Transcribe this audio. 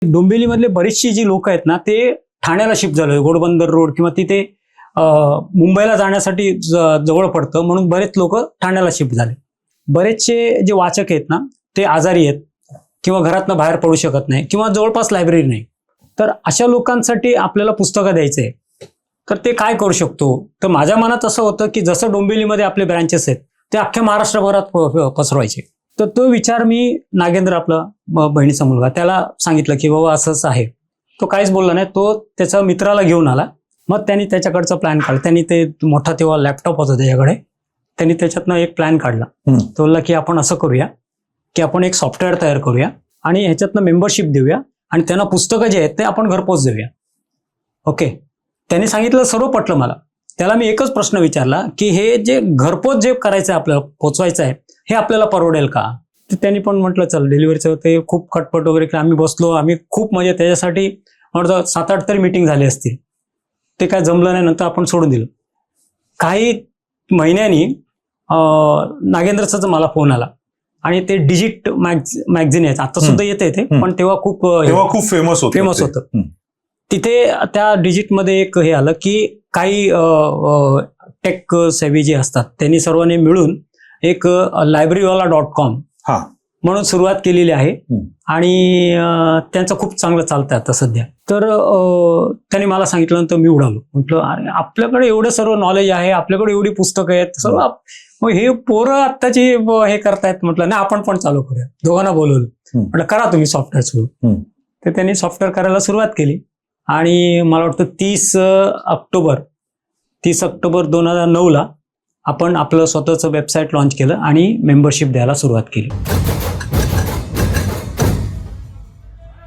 डोंबिवलीमधले बरेचशी जी लोक आहेत ना ते ठाण्याला शिफ्ट झाले. घोडबंदर रोड किंवा तिथे मुंबईला जाण्यासाठी जवळ पडतं म्हणून बरेच लोक ठाण्याला शिफ्ट झाले. बरेचसे जे वाचक आहेत ना ते आजारी आहेत किंवा घरातनं बाहेर पडू शकत नाही किंवा जवळपास लायब्ररी नाही. तर अशा लोकांसाठी आपल्याला पुस्तकं द्यायचं आहे. तर ते काय करू शकतो? तर माझ्या मनात असं होतं की जसं डोंबिवलीमध्ये आपले ब्रँचेस आहेत ते अख्ख्या महाराष्ट्रभरात पसरवायचे. तर तो विचार मी नागेंद्र, आपला बहिणीचा मुलगा, त्याला सांगितलं की बाबा असं असं आहे. तो काहीच बोलला नाही. तो त्याच्या मित्राला घेऊन आला. मग त्यांनी त्याच्याकडचा प्लॅन काढला. त्यांनी ते मोठा तेव्हा लॅपटॉप होता त्याच्याकडे. त्यांनी त्याच्यातनं एक प्लॅन काढला. तो बोलला की आपण असं करूया की आपण एक सॉफ्टवेअर तयार करूया आणि ह्याच्यातनं मेंबरशिप देऊया आणि त्यांना पुस्तकं जे आहेत ते आपण घरपोच देऊया. ओके. त्यांनी सांगितलं, सर्व पटलं मला. त्याला मी एकच प्रश्न विचारला की हे जे घरपोच जे करायचं आहे आपल्याला, पोचवायचं आहे, हे आपल्याला परवडेल का? तर त्यांनी पण म्हटलं चल. डिलिव्हरीचं ते खूप खटपट वगैरे केलं. आम्ही बसलो, आम्ही खूप म्हणजे त्याच्यासाठी म्हणतो 7-8 तरी मीटिंग झाली असतील. ते काय जमलं नाही. नंतर आपण सोडून दिलं. काही महिन्यांनी नागेंद्रचा मला फोन आला आणि ते डिजिट मॅगझिन आहे, आता सुद्धा येते ते, पण तेव्हा खूप फेमस होतं. तिथे त्या डिजिटमध्ये एक हे आलं की काही टेक सेवी जे असतात त्यांनी सर्वांनी मिळून एक librarywala.com म्हणून सुरुवात केलेली आहे आणि त्यांचं खूप चांगलं चालतं आता सध्या. तर त्यांनी मला सांगितलं, तर मी उडालो. म्हटलं अरे आपल्याकडे एवढं सर्व नॉलेज आहे, आपल्याकडे एवढी पुस्तकं आहेत सर्व, मग हे पोरं आत्ताची हे करतायत. म्हटलं नाही आपण पण चालू करूया. दोघांना बोलवलं. म्हटलं करा तुम्ही सॉफ्टवेअर सुरू. तर त्यांनी सॉफ्टवेअर करायला सुरुवात केली आणि मला वाटतं 30 ऑक्टोबर 2009 आपण आपलं स्वतःचं वेबसाईट लॉन्च केलं आणि मेंबरशिप द्यायला सुरुवात केली.